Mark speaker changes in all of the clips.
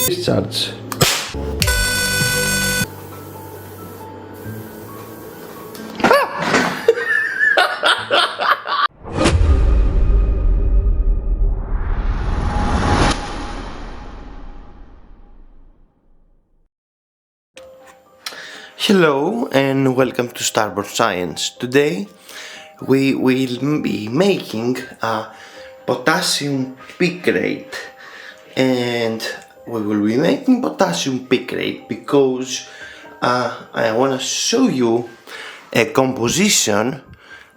Speaker 1: Discharge. Hello and welcome to Starboard Science. Today we will be making a potassium picrate, and we will be making potassium picrate because I want to show you a composition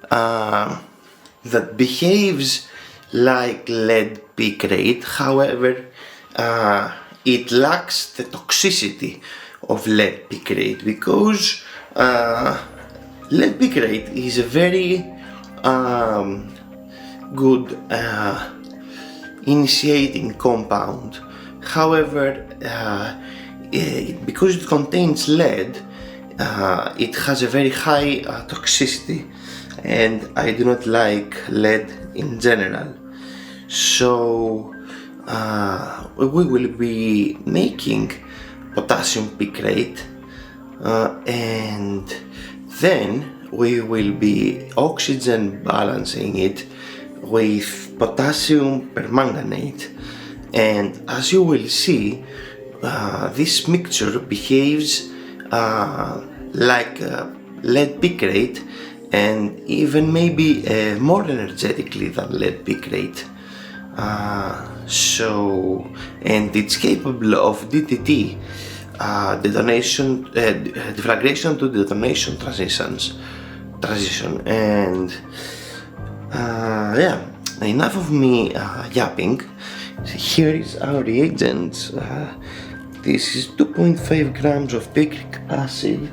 Speaker 1: that behaves like lead picrate. However, it lacks the toxicity of lead picrate because lead picrate is a very good initiating compound. However, because it contains lead, it has a very high toxicity, and I do not like lead in general. So we will be making potassium picrate, and then we will be oxygen balancing it with potassium permanganate. And as you will see, this mixture behaves like lead picrate, and even maybe more energetically than lead picrate. And it's capable of DTT, detonation, deflagration to detonation transition. And yeah, enough of me yapping. Here is our reagent. This is 2.5 grams of picric acid,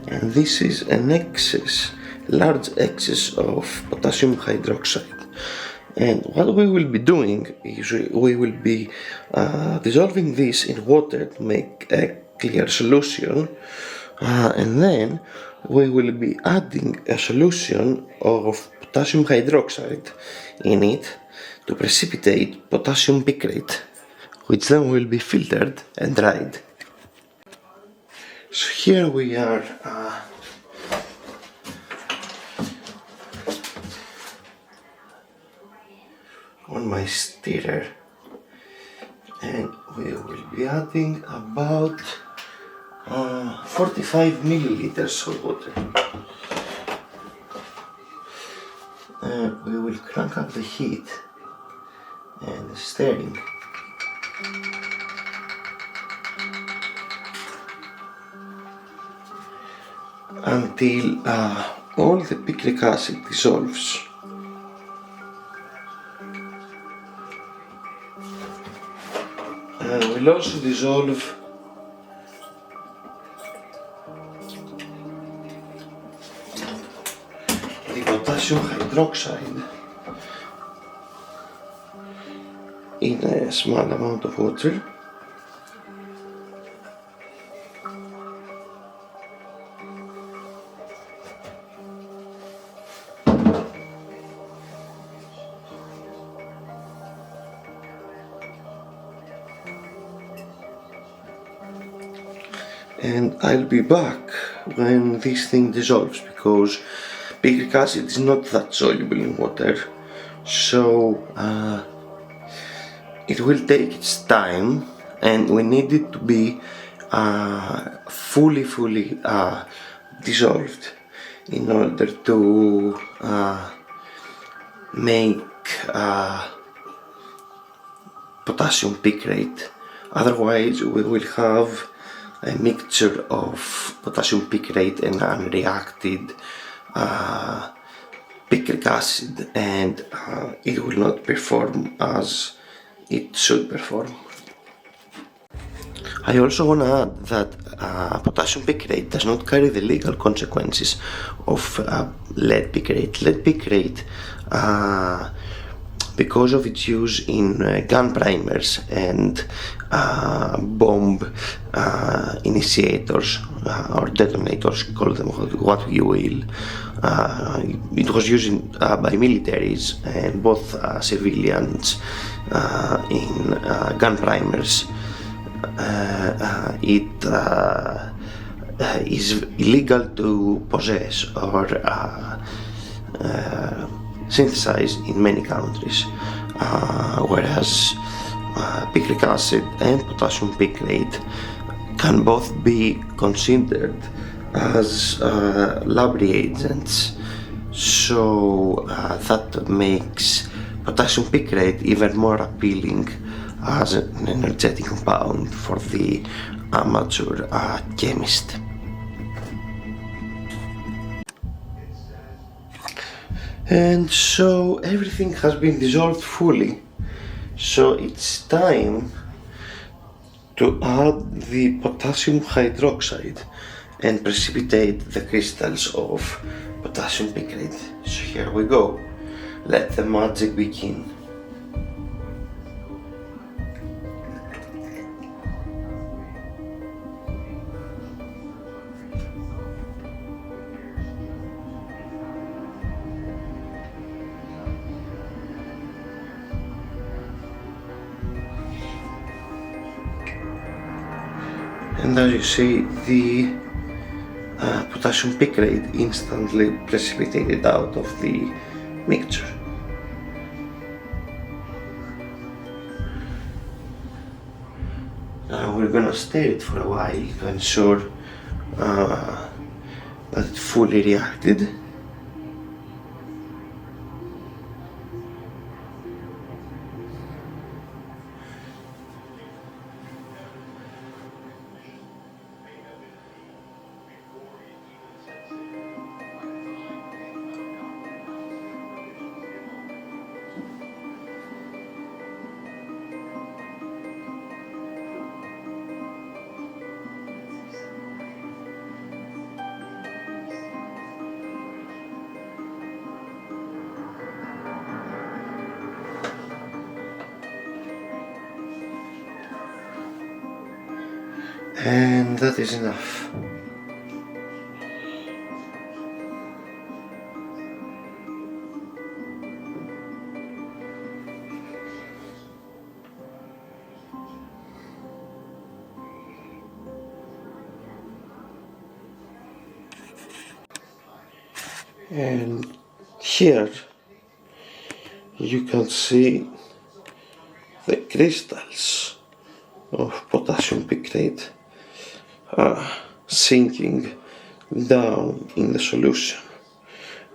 Speaker 1: and this is an large excess of potassium hydroxide. And what we will be doing is we will be dissolving this in water to make a clear solution, and then we will be adding a solution of potassium hydroxide in it to precipitate potassium picrate, which then will be filtered and dried. So here we are on my stirrer, and we will be adding about 45 milliliters of water, and we will crank up the heat and the stirring until all the picric acid dissolves. And we'll also dissolve the potassium hydroxide in a small amount of water. And I'll be back when this thing dissolves, because picric acid is not that soluble in water, so it will take its time, and we need it to be fully dissolved in order to make potassium picrate. Otherwise we will have a mixture of potassium picrate and unreacted picric acid, and it will not perform as it should perform. I also want to add that potassium picrate does not carry the legal consequences of lead picrate. Lead picrate because of its use in gun primers and bomb initiators or detonators, call them what you will. It was used by militaries and both civilians in gun primers. It is illegal to possess or synthesize in many countries, whereas picric acid and potassium picrate can both be considered as lab reagents, so that makes potassium picrate even more appealing as an energetic compound for the amateur chemist. And so everything has been dissolved fully, so it's time to add the potassium hydroxide and precipitate the crystals of potassium picrate. So here we go, let the magic begin. And as you see, the potassium picrate instantly precipitated out of the mixture. Now we're gonna stir it for a while to ensure that it fully reacted. And that is enough. And here you can see the crystals of potassium picrate sinking down in the solution.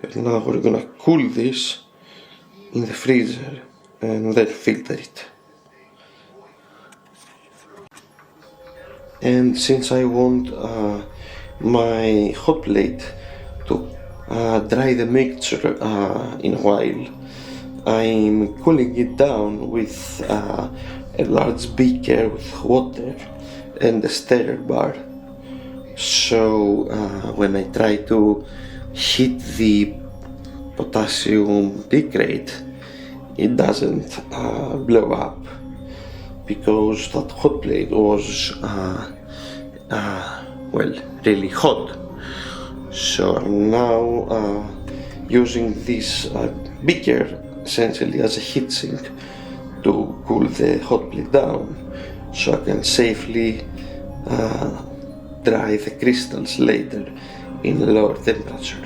Speaker 1: And now we're gonna cool this in the freezer and then filter it. And since I want my hot plate to dry the mixture in a while, I'm cooling it down with a large beaker with water and a stirrer bar. So when I try to heat the potassium picrate, it doesn't blow up, because that hot plate was well, really hot. So I'm now using this beaker essentially as a heat sink to cool the hot plate down, so I can safely dry the crystals later in a lower temperature.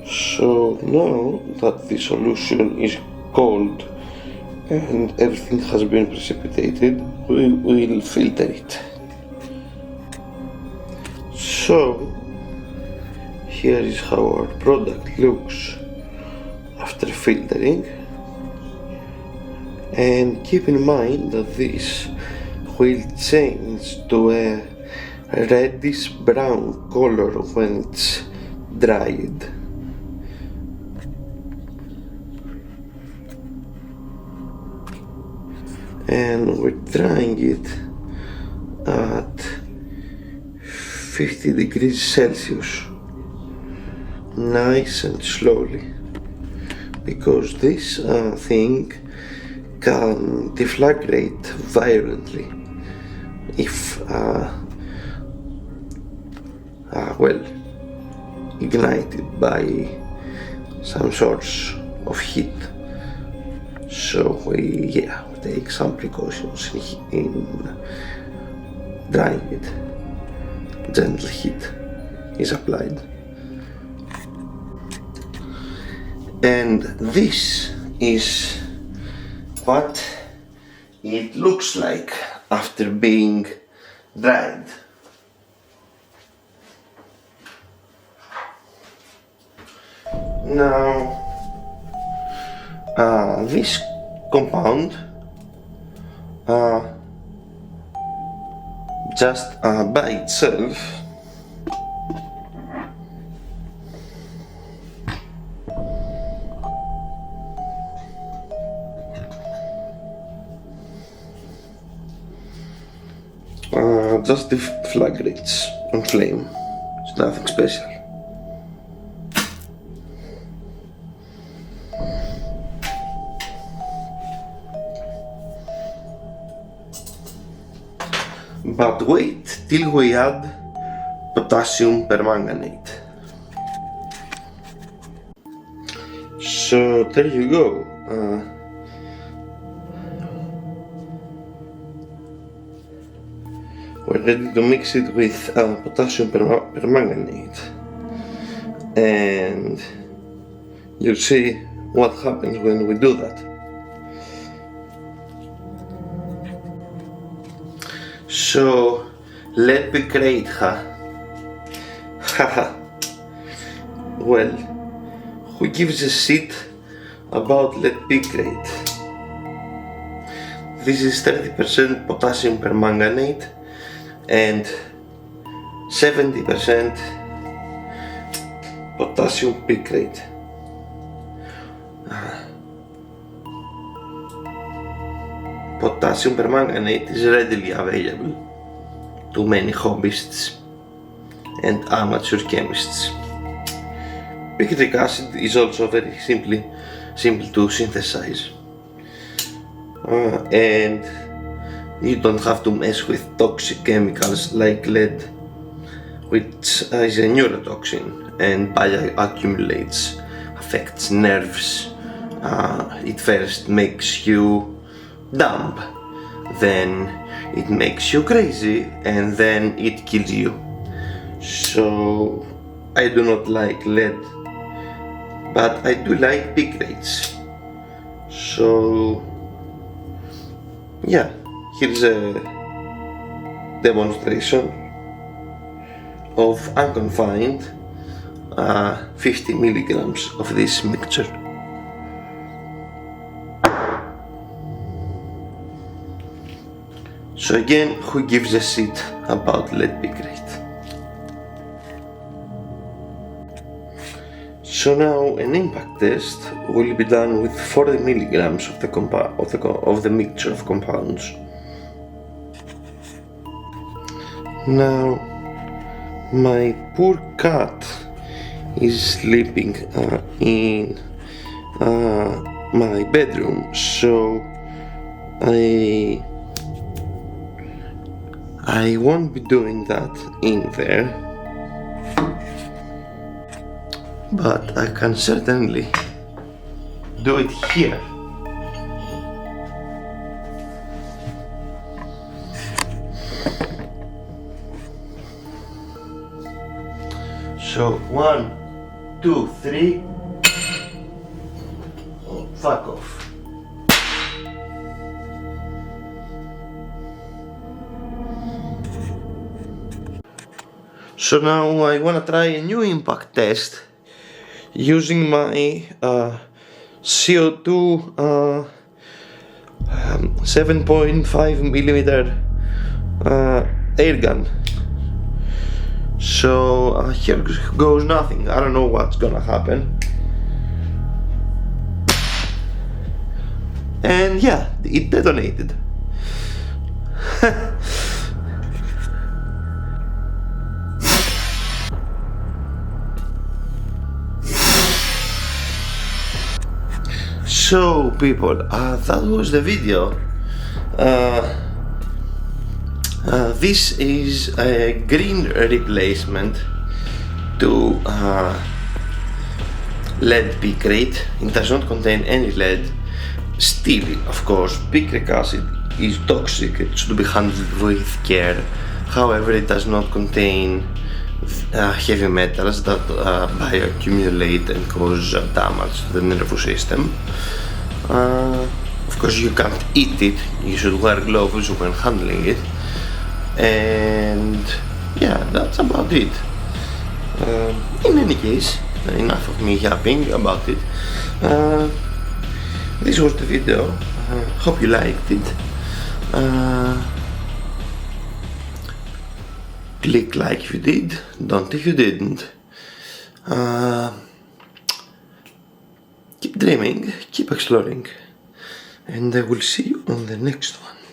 Speaker 1: So now that the solution is cold and everything has been precipitated, we will filter it. So here is how our product looks after filtering, and keep in mind that this will change to a reddish brown color when it's dried. And we're drying it at 50 degrees Celsius nice and slowly, because this thing can deflagrate violently if well, ignited by some source of heat. So we take some precautions in drying it. Gentle heat is applied. And this is what it looks like after being dried. Now, this compound just by itself just deflagrates on flame. It's nothing special. But wait till we add potassium permanganate. So there you go. We're ready to mix it with potassium permanganate, and you'll see what happens when we do that. So, lead picrate, Haha. Well, who gives a shit about lead picrate? This is 30% potassium permanganate and 70% potassium picrate. Potassium permanganate is readily available to many hobbyists and amateur chemists. Picric acid is also very simple to synthesize, and you don't have to mess with toxic chemicals like lead, which is a neurotoxin and bioaccumulates, affects nerves. It first makes you dumb, then it makes you crazy, and then it kills you. So I do not like lead, but I do like picrates. So yeah, here's a demonstration of unconfined 50 milligrams of this mixture. So again, who gives a shit about lead picrate? So now an impact test will be done with 40 milligrams of the mixture of compounds. Now my poor cat is sleeping in my bedroom, so I won't be doing that in there, but I can certainly do it here. So 1, 2, 3. Oh, fuck off. So now I wanna try a new impact test using my CO2 7.5 millimeter air gun. So here goes nothing. I don't know what's gonna happen. And yeah, it detonated. So people, that was the video. This is a green replacement to lead picrate. It does not contain any lead. Still, of course, picric acid is toxic. It should be handled with care. However, it does not contain heavy metals that bioaccumulate and cause damage to the nervous system. Of course, you can't eat it. You should wear gloves when handling it. And yeah, that's about it. In any case, enough of me yapping about it. This was the video. Hope you liked it. Click like if you did, don't if you didn't. Keep dreaming, keep exploring, and I will see you on the next one.